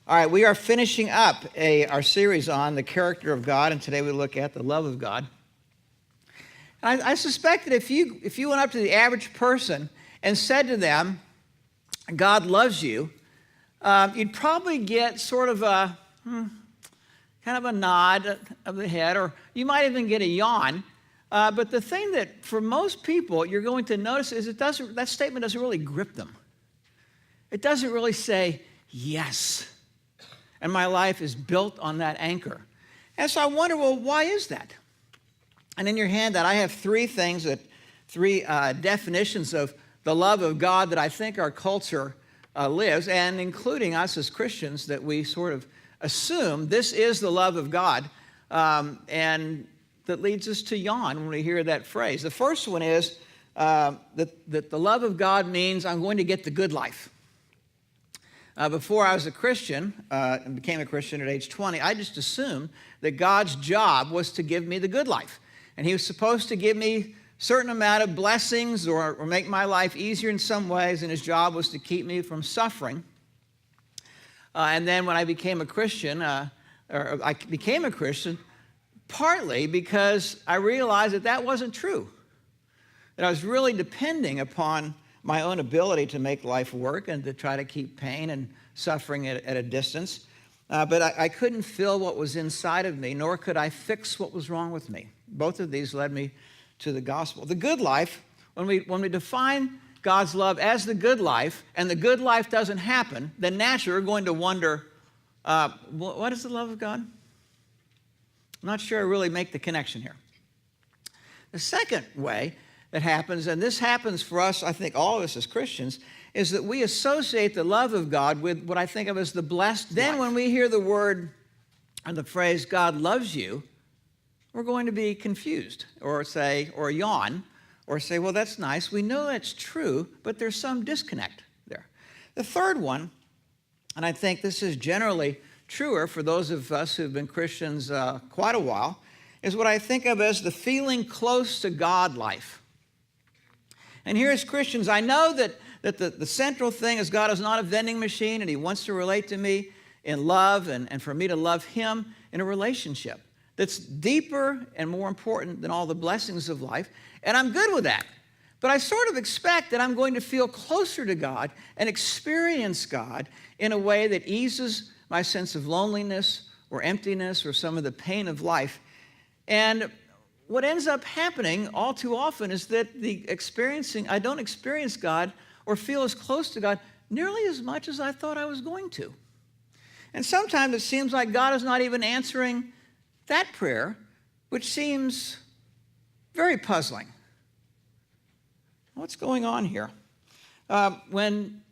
All right, we are finishing up our series on the character of God, and today we look at the love of God. I suspect that if you went up to the average person and said to them, God loves you, you'd probably get sort of a kind of a nod of the head, or you might even get a yawn. But the thing that for most people you're going to notice is that statement doesn't really grip them. It doesn't really say, yes. And my life is built on that anchor. And so I wonder, well, why is that? And in your handout, I have three definitions of the love of God that I think our culture lives, and including us as Christians, that we sort of assume this is the love of God, and that leads us to yawn when we hear that phrase. The first one is that the love of God means I'm going to get the good life. Before I was a Christian and became a Christian at age 20, I just assumed that God's job was to give me the good life. And he was supposed to give me a certain amount of blessings or make my life easier in some ways, and his job was to keep me from suffering. And then when I became a Christian, partly because I realized that wasn't true, that I was really depending upon my own ability to make life work and to try to keep pain and suffering at a distance. But I couldn't feel what was inside of me, nor could I fix what was wrong with me. Both of these led me to the gospel. The good life, when we define God's love as the good life, and the good life doesn't happen, then naturally we're going to wonder, what is the love of God? I'm not sure I really make the connection here. The second way that happens, and this happens for us, I think all of us as Christians, is that we associate the love of God with what I think of as the blessed life. Then when we hear the word and the phrase, God loves you, we're going to be confused or yawn or say, well, that's nice. We know that's true, but there's some disconnect there. The third one, and I think this is generally truer for those of us who've been Christians quite a while, is what I think of as the feeling close to God life. And here as Christians, I know that the central thing is God is not a vending machine, and he wants to relate to me in love and for me to love him in a relationship that's deeper and more important than all the blessings of life. And I'm good with that. But I sort of expect that I'm going to feel closer to God and experience God in a way that eases my sense of loneliness or emptiness or some of the pain of life. And what ends up happening all too often is that I don't experience God or feel as close to God nearly as much as I thought I was going to. And sometimes it seems like God is not even answering that prayer, which seems very puzzling. What's going on here? When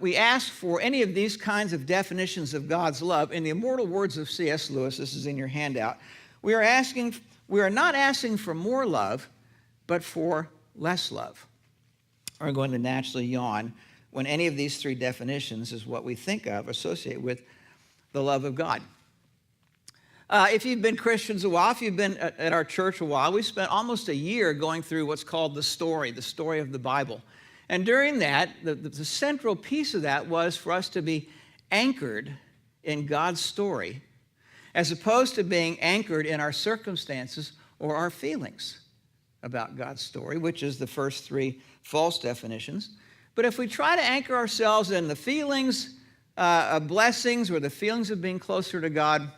we ask for any of these kinds of definitions of God's love, in the immortal words of C.S. Lewis, this is in your handout, we are not asking for more love, but for less love. We're going to naturally yawn when any of these three definitions is what we think of, associate with the love of God. If you've been Christians a while, if you've been at our church a while, we spent almost a year going through what's called the story of the Bible. And during that, the central piece of that was for us to be anchored in God's story, as opposed to being anchored in our circumstances or our feelings about God's story, which is the first three false definitions. But if we try to anchor ourselves in the feelings of blessings or the feelings of being closer to God,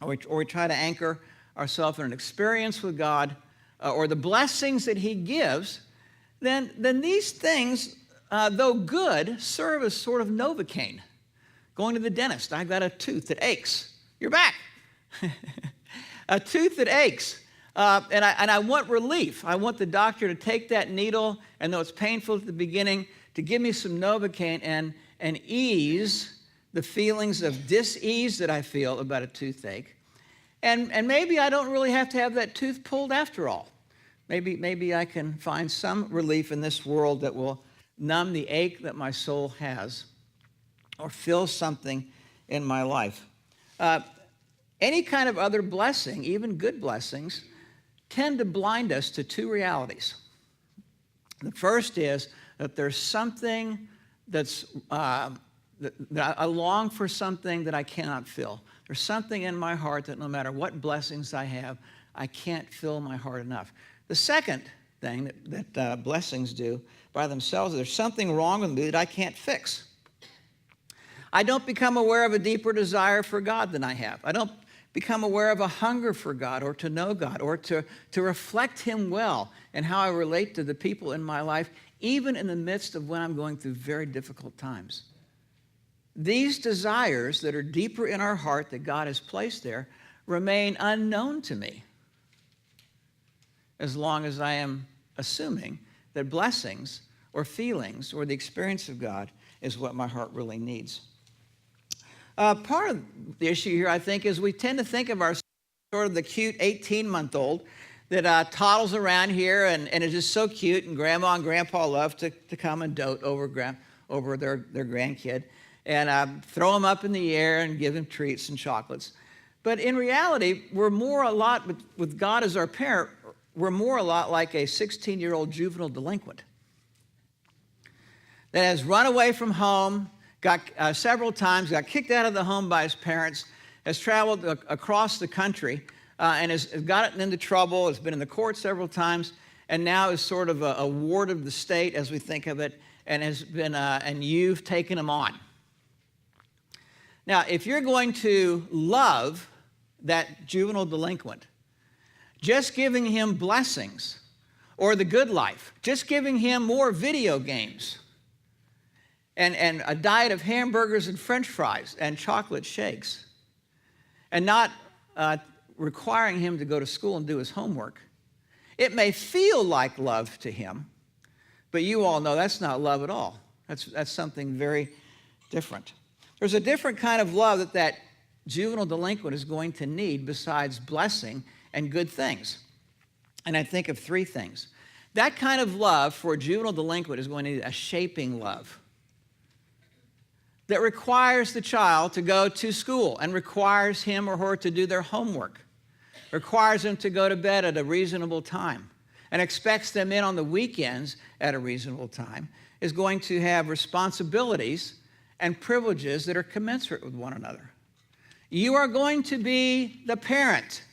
or we try to anchor ourselves in an experience with God or the blessings that he gives, then these things, though good, serve as sort of Novocaine. Going to the dentist, I've got a tooth that aches. You're back. A tooth that aches. And I want relief. I want the doctor to take that needle, and though it's painful at the beginning, to give me some Novocaine and ease the feelings of dis-ease that I feel about a toothache. And maybe I don't really have to have that tooth pulled after all. Maybe I can find some relief in this world that will numb the ache that my soul has or fill something in my life. Any kind of other blessing, even good blessings, tend to blind us to two realities. The first is that there's something that's that I long for something that I cannot fill. There's something in my heart that no matter what blessings I have, I can't fill my heart enough. The second thing that blessings do by themselves is there's something wrong with me that I can't fix. I don't become aware of a deeper desire for God than I have. I don't become aware of a hunger for God or to know God or to reflect Him well in how I relate to the people in my life, even in the midst of when I'm going through very difficult times. These desires that are deeper in our heart that God has placed there remain unknown to me as long as I am assuming that blessings or feelings or the experience of God is what my heart really needs. Part of the issue here, I think, is we tend to think of ourselves sort of the cute 18-month-old that toddles around here and is just so cute, and Grandma and Grandpa love to come and dote over their grandkid and throw him up in the air and give him treats and chocolates. But in reality, we're more a lot, with God as our parent, we're more a lot like a 16-year-old juvenile delinquent that has run away from home, got several times, got kicked out of the home by his parents, has traveled across the country and has gotten into trouble, has been in the court several times, and now is sort of a ward of the state as we think of it, and has been, and you've taken him on. Now, if you're going to love that juvenile delinquent, just giving him blessings or the good life, just giving him more video games and a diet of hamburgers and French fries and chocolate shakes, and not requiring him to go to school and do his homework, it may feel like love to him, but you all know that's not love at all. That's something very different. There's a different kind of love that juvenile delinquent is going to need besides blessing and good things. And I think of three things. That kind of love for a juvenile delinquent is going to need a shaping love that requires the child to go to school and requires him or her to do their homework, requires them to go to bed at a reasonable time, and expects them in on the weekends at a reasonable time, is going to have responsibilities and privileges that are commensurate with one another. You are going to be the parent.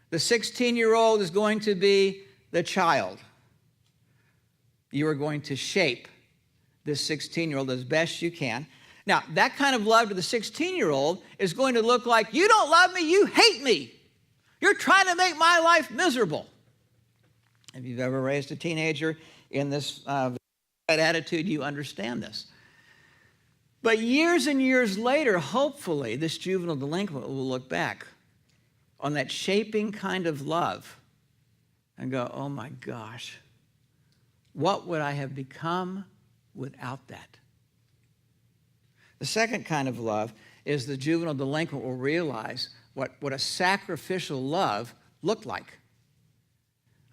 The 16-year-old is going to be the child. You are going to shape this 16-year-old as best you can. Now, that kind of love to the 16-year-old is going to look like, you don't love me, you hate me. You're trying to make my life miserable. If you've ever raised a teenager in this attitude, you understand this. But years and years later, hopefully, this juvenile delinquent will look back on that shaping kind of love and go, oh my gosh, what would I have become without that? The second kind of love is the juvenile delinquent will realize what a sacrificial love looked like.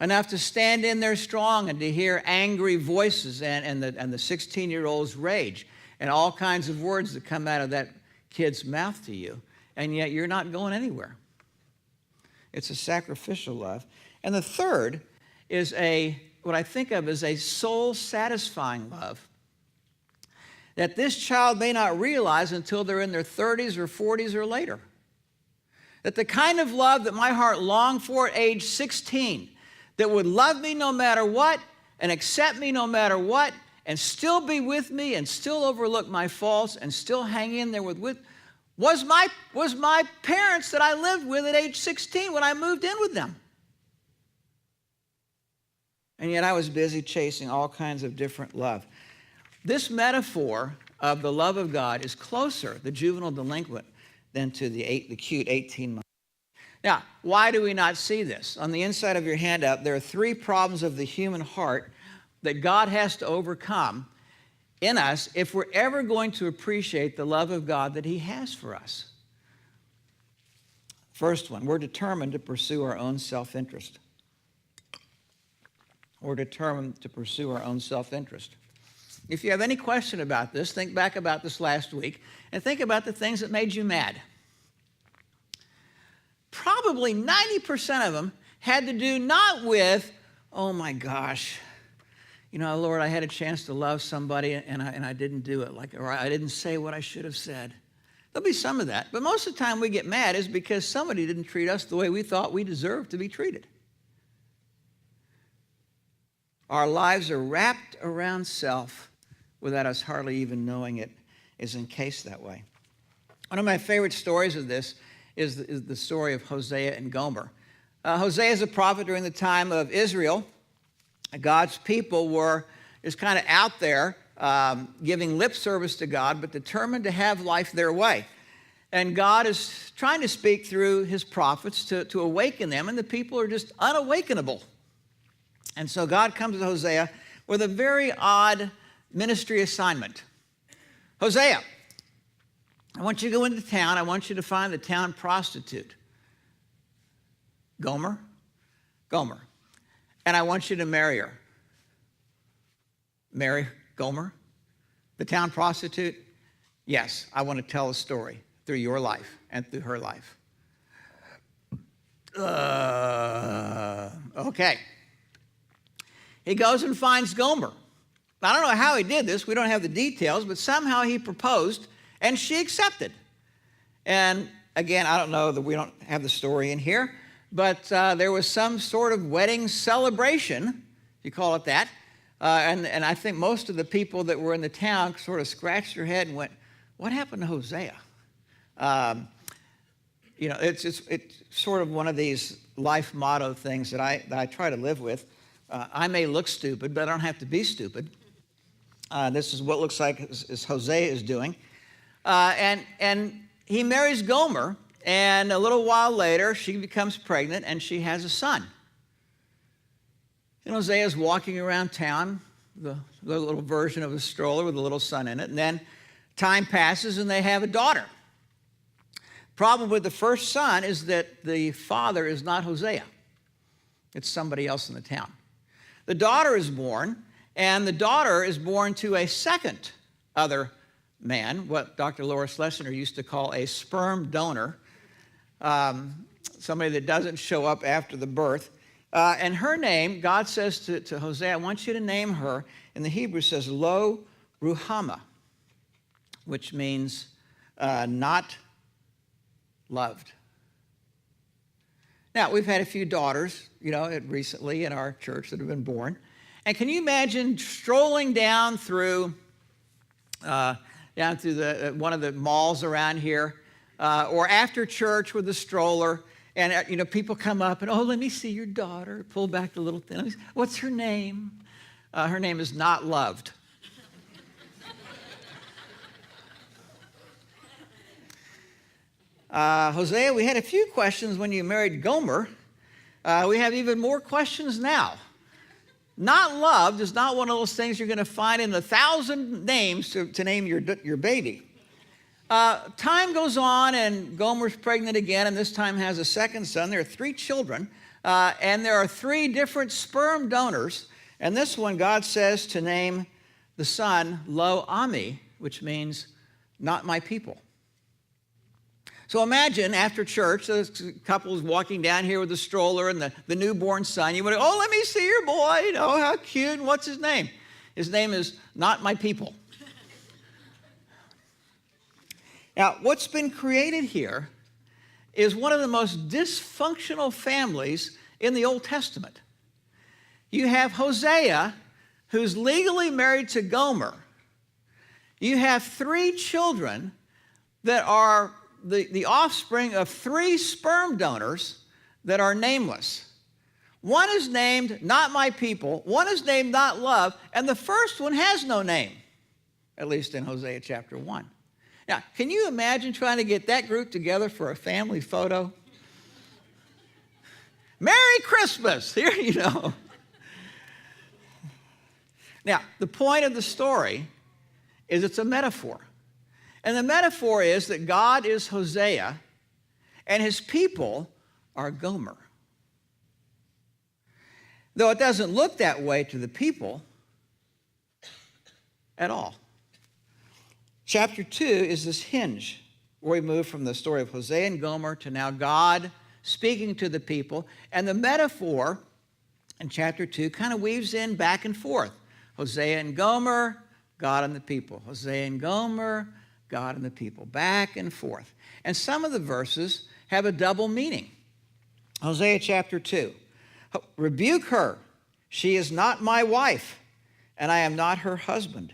Enough to stand in there strong and to hear angry voices and the 16-year-old's rage and all kinds of words that come out of that kid's mouth to you, and yet you're not going anywhere. It's a sacrificial love. And the third is what I think of as a soul-satisfying love that this child may not realize until they're in their 30s or 40s or later. That the kind of love that my heart longed for at age 16, that would love me no matter what and accept me no matter what and still be with me and still overlook my faults and still hang in there was my parents that I lived with at age 16 when I moved in with them. And yet I was busy chasing all kinds of different love. This metaphor of the love of God is closer, the juvenile delinquent, than to the cute 18-month. Now, why do we not see this? On the inside of your handout, there are three problems of the human heart that God has to overcome in us if we're ever going to appreciate the love of God that He has for us. First one, we're determined to pursue our own self-interest. We're determined to pursue our own self-interest. If you have any question about this, think back about this last week and think about the things that made you mad. Probably 90% of them had to do not with, oh my gosh, Lord, I had a chance to love somebody and I didn't do it, or I didn't say what I should have said. There'll be some of that. But most of the time we get mad is because somebody didn't treat us the way we thought we deserved to be treated. Our lives are wrapped around self without us hardly even knowing it is encased that way. One of my favorite stories of this is the story of Hosea and Gomer. Hosea is a prophet during the time of Israel. God's people were just kind of out there giving lip service to God, but determined to have life their way. And God is trying to speak through his prophets to awaken them, and the people are just unawakenable. And so God comes to Hosea with a very odd ministry assignment. Hosea, I want you to go into town. I want you to find the town prostitute, Gomer. And I want you to marry her. Marry Gomer, the town prostitute? Yes, I want to tell a story through your life and through her life. Okay. He goes and finds Gomer. I don't know how he did this. We don't have the details, but somehow he proposed, and she accepted. And again, I don't know that we don't have the story in here, but there was some sort of wedding celebration, if you call it that. And I think most of the people that were in the town sort of scratched their head and went, what happened to Hosea? It's sort of one of these life motto things that I try to live with. I may look stupid, but I don't have to be stupid. This is what looks like as Hosea is doing. And he marries Gomer, and a little while later, she becomes pregnant, and she has a son. And Hosea is walking around town, the little version of a stroller with a little son in it, and then time passes, and they have a daughter. Problem with the first son is that the father is not Hosea. It's somebody else in the town. The daughter is born, and the daughter is born to a second other man, what Dr. Laura Schlesinger used to call a sperm donor, somebody that doesn't show up after the birth. And her name, God says to Hosea, I want you to name her, in the Hebrew says, Lo Ruhama, which means not loved. Now, we've had a few daughters, recently in our church that have been born. And can you imagine strolling down through one of the malls around here, or after church with the stroller, and people come up and, let me see your daughter. Pull back the little thing. What's her name? Her name is Not Loved. Hosea, we had a few questions when you married Gomer. We have even more questions now. Not loved is not one of those things you're going to find in 1,000 names to name your baby. Time goes on, and Gomer's pregnant again, and this time has a second son. There are 3 children, and there are 3 different sperm donors. And this one, God says to name the son Lo Ami, which means not my people. So imagine after church, the couple is walking down here with the stroller and the newborn son. You would go, let me see your boy. How cute. And what's his name? His name is Not My People. Now, what's been created here is one of the most dysfunctional families in the Old Testament. You have Hosea, who's legally married to Gomer. You have 3 children that are the offspring of 3 sperm donors that are nameless. One is named Not My People, one is named Not Love, and the first one has no name, at least in Hosea chapter 1. Now, can you imagine trying to get that group together for a family photo? Merry Christmas! Here you know. Now, the point of the story is it's a metaphor. And the metaphor is that God is Hosea and his people are Gomer. Though it doesn't look that way to the people at all. Chapter 2 is this hinge where we move from the story of Hosea and Gomer to now God speaking to the people. And the metaphor in chapter 2 kind of weaves in back and forth. Hosea and Gomer, God and the people. Hosea and Gomer, God and the people. Back and forth. And some of the verses have a double meaning. Hosea chapter 2. Rebuke her. She is not my wife, and I am not her husband.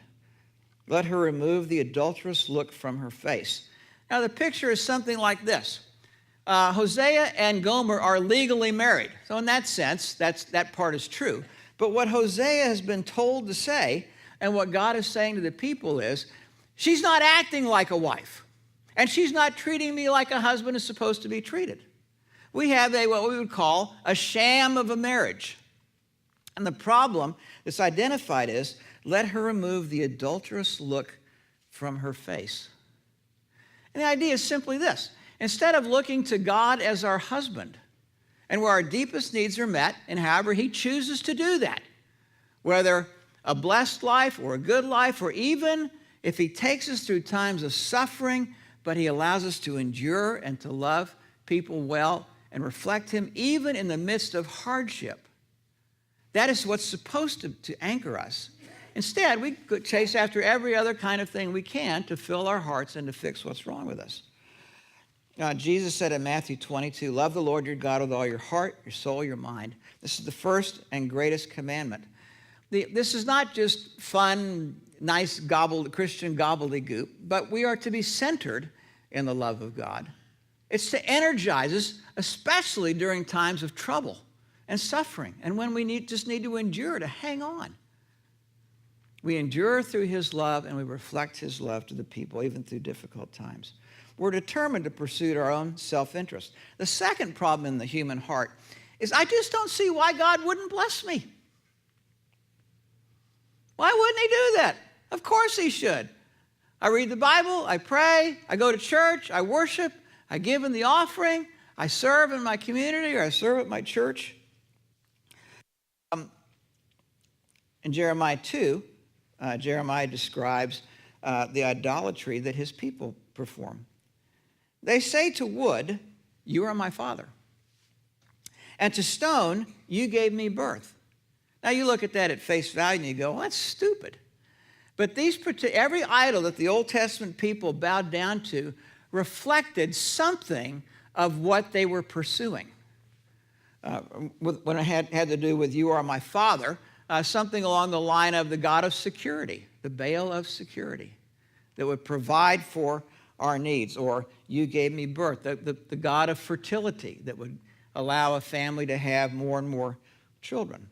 Let her remove the adulterous look from her face. Now, the picture is something like this. Hosea and Gomer are legally married. So in that sense, that part is true. But what Hosea has been told to say, and what God is saying to the people is, she's not acting like a wife, and she's not treating me like a husband is supposed to be treated. We have what we would call a sham of a marriage. And the problem that's identified is, let her remove the adulterous look from her face. And the idea is simply this. Instead of looking to God as our husband, and where our deepest needs are met, and however he chooses to do that, whether a blessed life or a good life, or even if he takes us through times of suffering, but he allows us to endure and to love people well and reflect him even in the midst of hardship. That is what's supposed to anchor us. Instead, we could chase after every other kind of thing we can to fill our hearts and to fix what's wrong with us. Jesus said in Matthew 22, love the Lord your God with all your heart, your soul, your mind. This is the first and greatest commandment. This is not just fun, nice Christian gobbledygook, but we are to be centered in the love of God. It's to energize us, especially during times of trouble and suffering, and when we just need to endure, to hang on. We endure through his love, and we reflect his love to the people, even through difficult times. We're determined to pursue our own self-interest. The second problem in the human heart is I just don't see why God wouldn't bless me. Why wouldn't he do that? Of course he should. I read the Bible, I pray, I go to church, I worship, I give in the offering, I serve in my community, or I serve at my church. In Jeremiah 2, Jeremiah describes the idolatry that his people perform. They say to wood, you are my father. And to stone, you gave me birth. Now you look at that at face value and you go, well, that's stupid. But every idol that the Old Testament people bowed down to reflected something of what they were pursuing. When it had to do with you are my father, something along the line of the God of security, the Baal of security, that would provide for our needs, or you gave me birth, the God of fertility that would allow a family to have more and more children.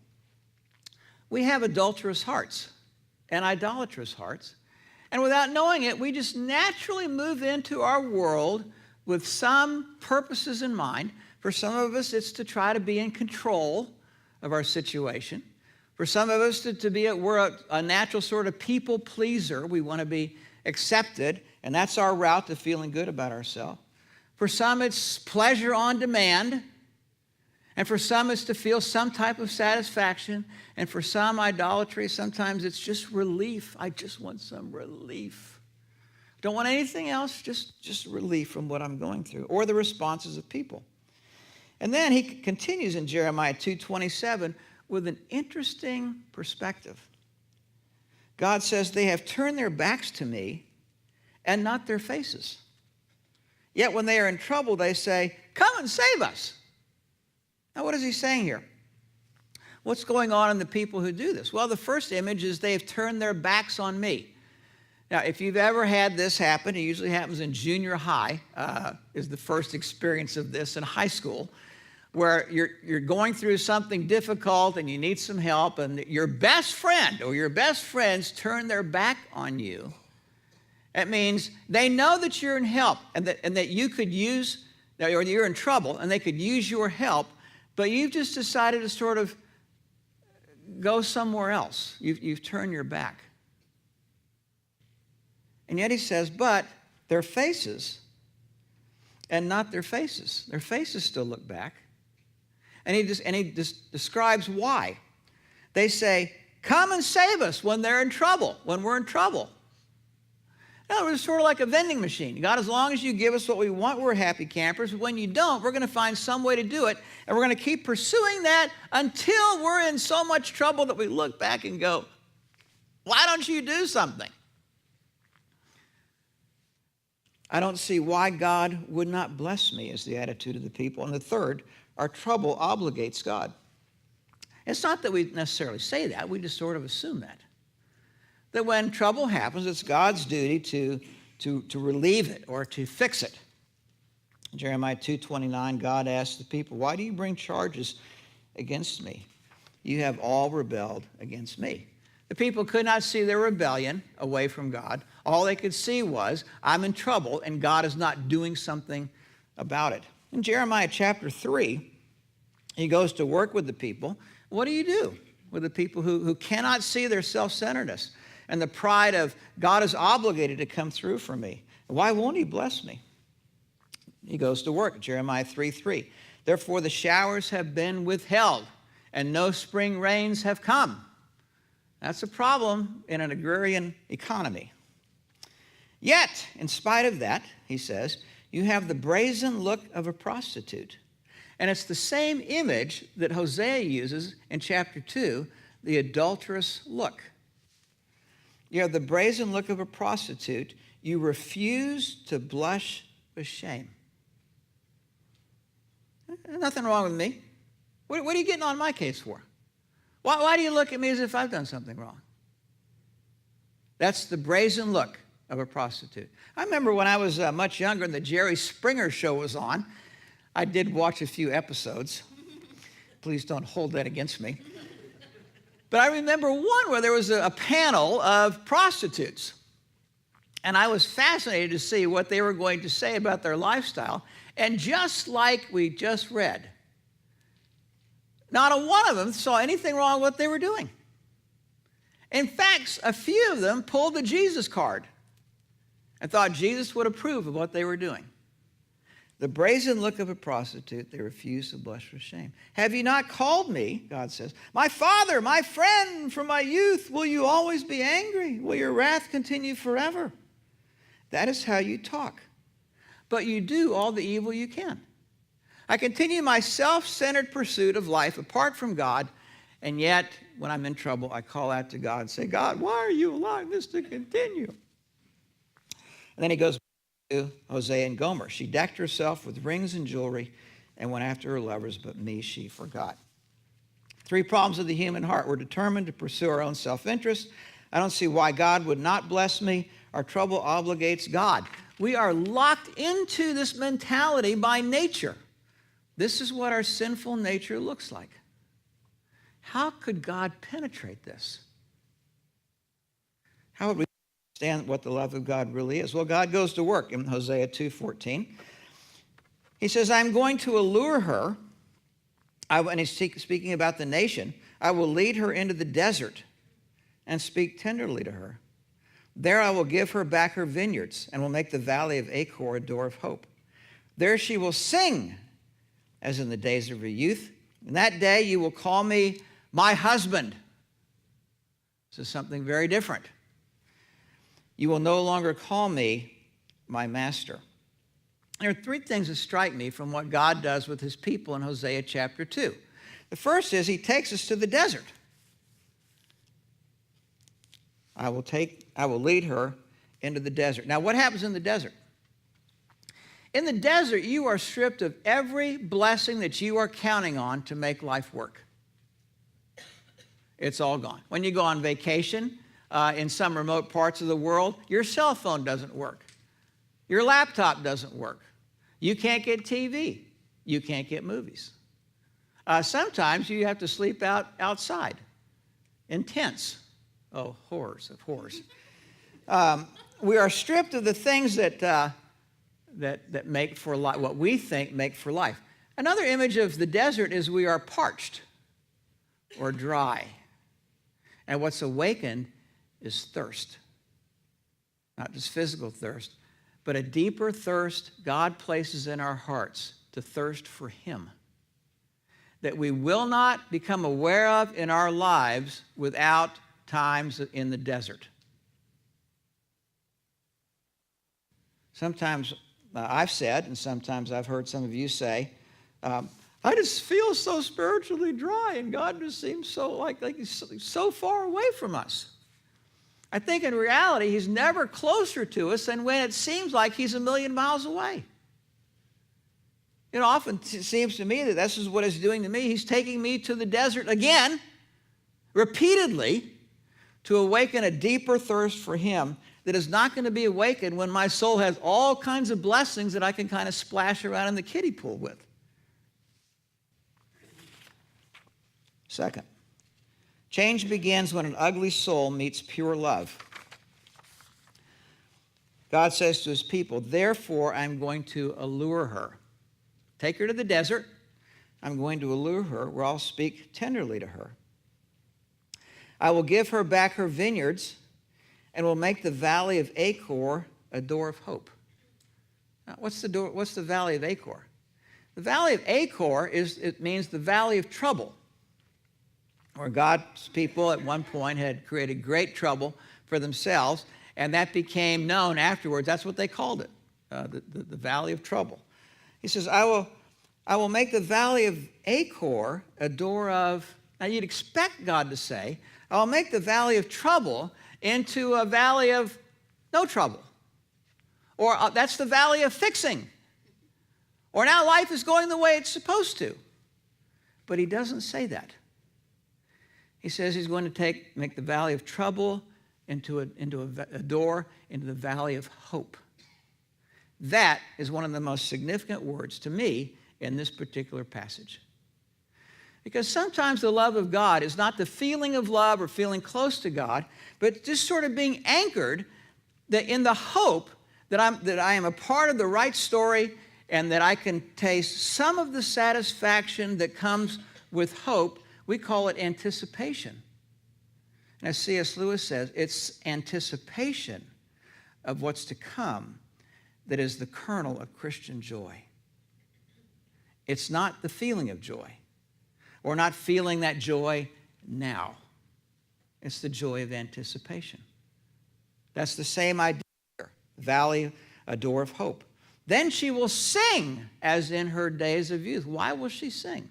We have adulterous hearts and idolatrous hearts, and without knowing it, we just naturally move into our world with some purposes in mind. For some of us, it's to try to be in control of our situation. For some of us, we're a natural sort of people pleaser. We want to be accepted, and that's our route to feeling good about ourselves. For some, it's pleasure on demand. And for some, it's to feel some type of satisfaction. And for some, idolatry, sometimes it's just relief. I just want some relief. Don't want anything else, just relief from what I'm going through, or the responses of people. And then he continues in Jeremiah 2:27 with an interesting perspective. God says, they have turned their backs to me and not their faces. Yet when they are in trouble, they say, come and save us. Now, what is he saying here? What's going on in the people who do this? Well, the first image is they've turned their backs on me. Now, if you've ever had this happen, it usually happens in junior high, is the first experience of this in high school, where you're going through something difficult and you need some help, and your best friend or your best friends turn their back on you. It means they know that you're in help and that you could use, or you're in trouble and they could use your help, but you've just decided to sort of go somewhere else. You've turned your back. And yet he says, but their faces and not their faces. Their faces still look back. And he describes why. They say, come and save us when they're in trouble, when we're in trouble. In other words, it's sort of like a vending machine. God, as long as you give us what we want, we're happy campers. But when you don't, we're going to find some way to do it. And we're going to keep pursuing that until we're in so much trouble that we look back and go, Why don't you do something? I don't see why God would not bless me, is the attitude of the people. And the third, our trouble obligates God. It's not that we necessarily say that, we just sort of assume that. That when trouble happens, it's God's duty to relieve it or to fix it. In Jeremiah 2:29, God asked the people, why do you bring charges against me? You have all rebelled against me. The people could not see their rebellion away from God. All they could see was, I'm in trouble, and God is not doing something about it. In Jeremiah chapter 3, he goes to work with the people. What do you do with the people who cannot see their self-centeredness and the pride of, God is obligated to come through for me? Why won't he bless me? He goes to work, Jeremiah 3:3. Therefore the showers have been withheld, and no spring rains have come. That's a problem in an agrarian economy. Yet, in spite of that, he says, you have the brazen look of a prostitute. And it's the same image that Hosea uses in chapter 2, the adulterous look. You have the brazen look of a prostitute. You refuse to blush with shame. Nothing wrong with me. What are you getting on my case for? Why do you look at me as if I've done something wrong? That's the brazen look of a prostitute. I remember when I was much younger and the Jerry Springer show was on. I did watch a few episodes. Please don't hold that against me. But I remember one where there was a panel of prostitutes. And I was fascinated to see what they were going to say about their lifestyle. And just like we just read, not a one of them saw anything wrong with what they were doing. In fact, a few of them pulled the Jesus card and thought Jesus would approve of what they were doing. The brazen look of a prostitute, they refuse to blush with shame. Have you not called me, God says, my father, my friend from my youth? Will you always be angry? Will your wrath continue forever? That is how you talk. But you do all the evil you can. I continue my self-centered pursuit of life apart from God, and yet when I'm in trouble, I call out to God and say, God, why are you allowing this to continue? And then he goes to Hosea and Gomer. She decked herself with rings and jewelry and went after her lovers, but me she forgot. Three problems of the human heart. We're determined to pursue our own self-interest. I don't see why God would not bless me. Our trouble obligates God. We are locked into this mentality by nature. This is what our sinful nature looks like. How could God penetrate this? How would we understand what the love of God really is? Well, God goes to work in Hosea 2:14. He says, I'm going to allure her, and he's speaking about the nation. I will lead her into the desert and speak tenderly to her. There I will give her back her vineyards and will make the valley of Achor a door of hope. There she will sing as in the days of her youth. In that day you will call me my husband. This is something very different. You will no longer call me my master. There are three things that strike me from what God does with his people in Hosea chapter 2. The first is he takes us to the desert. I will lead her into the desert. Now, what happens in the desert? In the desert, you are stripped of every blessing that you are counting on to make life work. It's all gone. When you go on vacation in some remote parts of the world, your cell phone doesn't work. Your laptop doesn't work. You can't get TV. You can't get movies. Sometimes you have to sleep outside in tents. Oh, horrors of horrors. We are stripped of the things that make for life, what we think make for life. Another image of the desert is we are parched or dry. And what's awakened is thirst. Not just physical thirst, but a deeper thirst God places in our hearts to thirst for him, that we will not become aware of in our lives without times in the desert. Sometimes I've said, and sometimes I've heard some of you say, I just feel so spiritually dry, and God just seems so like he's so far away from us. I think in reality, he's never closer to us than when it seems like he's a million miles away. It often seems to me that this is what he's doing to me. He's taking me to the desert again, repeatedly, to awaken a deeper thirst for him that is not going to be awakened when my soul has all kinds of blessings that I can kind of splash around in the kiddie pool with. Second, change begins when an ugly soul meets pure love. God says to his people, therefore I'm going to allure her. Take her to the desert. I'm going to allure her, where I'll speak tenderly to her. I will give her back her vineyards and will make the valley of Achor a door of hope. Now, what's the valley of Achor? The valley of Achor means the valley of trouble, where God's people at one point had created great trouble for themselves, and that became known afterwards. That's what they called it, the valley of trouble. He says, I will make the valley of Achor a door of, now you'd expect God to say, I'll make the valley of trouble into a valley of no trouble. Or that's the valley of fixing. Or now life is going the way it's supposed to. But he doesn't say that. He says he's going to make the valley of trouble into a door into the valley of hope. That is one of the most significant words to me in this particular passage. Because sometimes the love of God is not the feeling of love or feeling close to God, but just sort of being anchored in the hope that I am a part of the right story and that I can taste some of the satisfaction that comes with hope. We call it anticipation. And as C.S. Lewis says, it's anticipation of what's to come that is the kernel of Christian joy. It's not the feeling of joy. We're not feeling that joy now. It's the joy of anticipation. That's the same idea here. Valley, a door of hope. Then she will sing as in her days of youth. Why will she sing?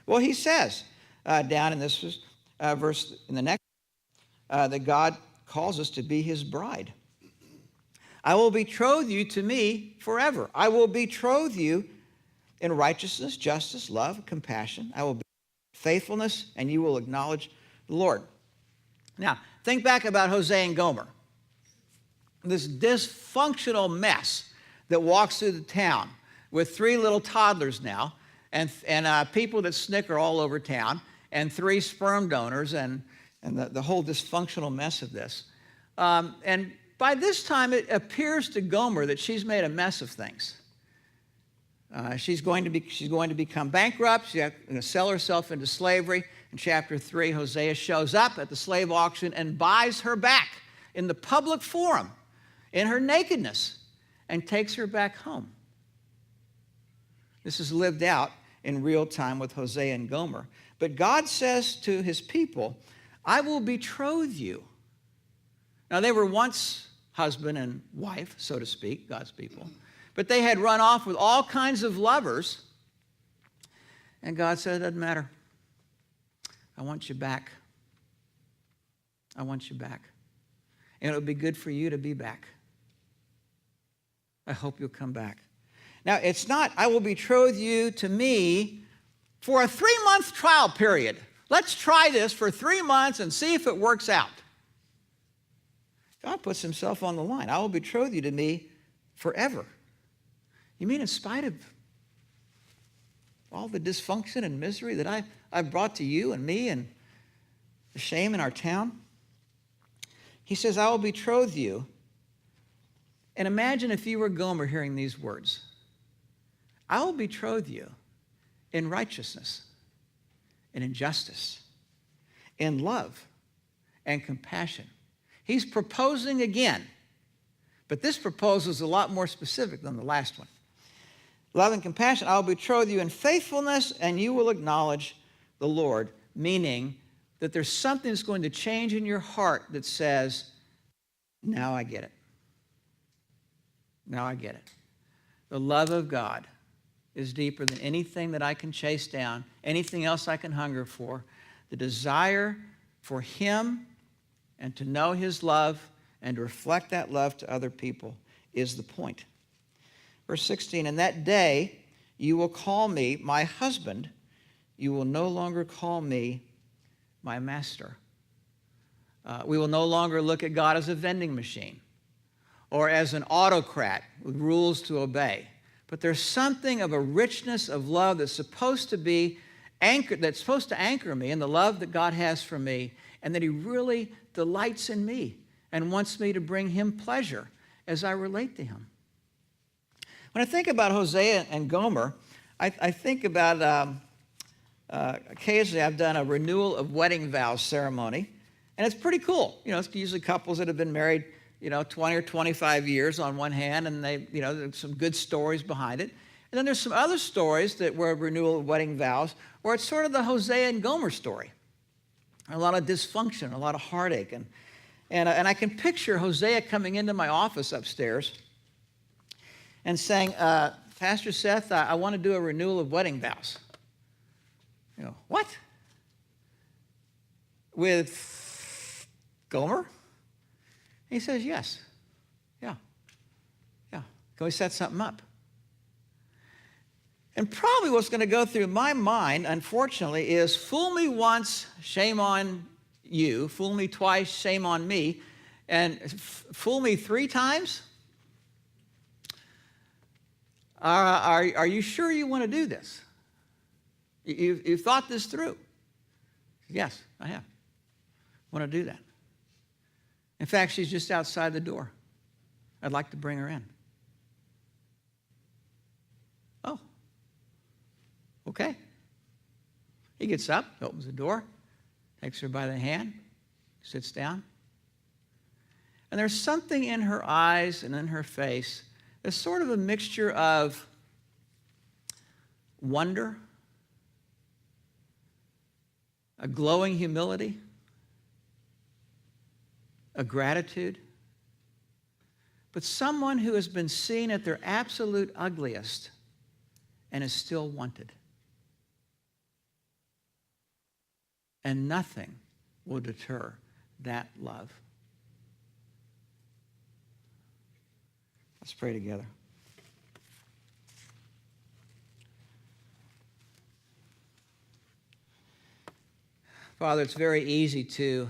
Well, he says down in this verse, in the next, that God calls us to be his bride. I will betroth you to me forever. I will betroth you in righteousness, justice, love, compassion. I will be faithfulness, and you will acknowledge the Lord. Now, think back about Hosea and Gomer. This dysfunctional mess that walks through the town with 3 little toddlers now, and people that snicker all over town, and 3 sperm donors, and the whole dysfunctional mess of this. And by this time, it appears to Gomer that she's made a mess of things. She's going to become bankrupt. She's going to sell herself into slavery. In chapter 3, Hosea shows up at the slave auction and buys her back in the public forum in her nakedness and takes her back home. This is lived out in real time with Hosea and Gomer. But God says to his people, I will betroth you. Now, they were once husband and wife, so to speak, God's people. But they had run off with all kinds of lovers. And God said, it doesn't matter. I want you back. I want you back. And it would be good for you to be back. I hope you'll come back. Now, it's not, I will betroth you to me for a 3-month trial period. Let's try this for 3 months and see if it works out. God puts himself on the line. I will betroth you to me forever. You mean in spite of all the dysfunction and misery that I've brought to you and me and the shame in our town? He says, I will betroth you. And imagine if you were Gomer hearing these words. I will betroth you in righteousness and in justice, in love and compassion. He's proposing again. But this proposal is a lot more specific than the last one. Love and compassion, I will betroth you in faithfulness, and you will acknowledge the Lord, meaning that there's something that's going to change in your heart that says, now I get it. Now I get it. The love of God is deeper than anything that I can chase down, anything else I can hunger for. The desire for him and to know his love and to reflect that love to other people is the point. Verse 16, "In that day you will call me my husband. You will no longer call me my master." We will no longer look at God as a vending machine or as an autocrat with rules to obey. But there's something of a richness of love that's supposed to be anchored, that's supposed to anchor me in the love that God has for me, and that he really delights in me and wants me to bring him pleasure as I relate to him. When I think about Hosea and Gomer, I think about occasionally I've done a renewal of wedding vows ceremony, and it's pretty cool. It's usually couples that have been married 20 or 25 years on one hand, and there's some good stories behind it. And then there's some other stories that were renewal of wedding vows, where it's sort of the Hosea and Gomer story. A lot of dysfunction, a lot of heartache. And I can picture Hosea coming into my office upstairs and saying, "Pastor Seth, I want to do a renewal of wedding vows." What? With Gomer? He says, "Yes. Yeah. Can we set something up?" And probably what's going to go through my mind, unfortunately, is fool me once, shame on you. Fool me twice, shame on me. And fool me 3 times? Are you sure you want to do this? You've thought this through? Yes, I have. I want to do that. In fact, she's just outside the door. I'd like to bring her in. Oh, okay. He gets up, opens the door, takes her by the hand, sits down. And there's something in her eyes and in her face that's sort of a mixture of wonder, a glowing humility, a gratitude, but someone who has been seen at their absolute ugliest and is still wanted. And nothing will deter that love. Let's pray together. Father, it's very easy to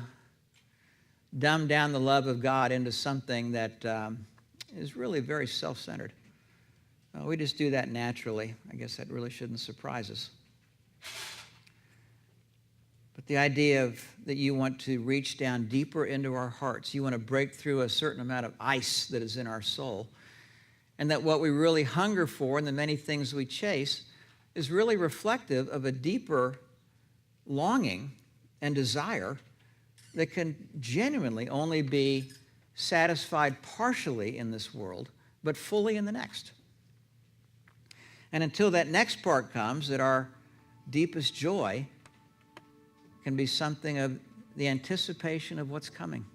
dumb down the love of God into something that is really very self-centered. We just do that naturally. I guess that really shouldn't surprise us. But the idea that you want to reach down deeper into our hearts, you want to break through a certain amount of ice that is in our soul, and that what we really hunger for and the many things we chase is really reflective of a deeper longing and desire that can genuinely only be satisfied partially in this world, but fully in the next. And until that next part comes, that our deepest joy can be something of the anticipation of what's coming,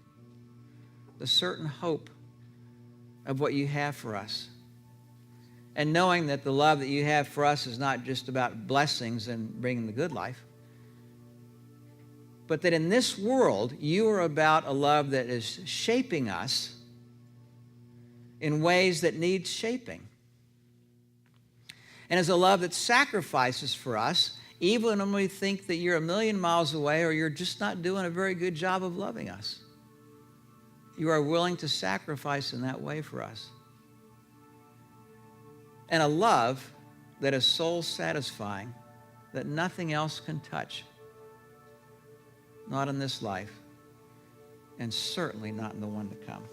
the certain hope of what you have for us, and knowing that the love that you have for us is not just about blessings and bringing the good life, but that in this world, you are about a love that is shaping us in ways that need shaping. And is a love that sacrifices for us, even when we think that you're a million miles away or you're just not doing a very good job of loving us. You are willing to sacrifice in that way for us. And a love that is soul satisfying, that nothing else can touch. Not in this life, and certainly not in the one to come.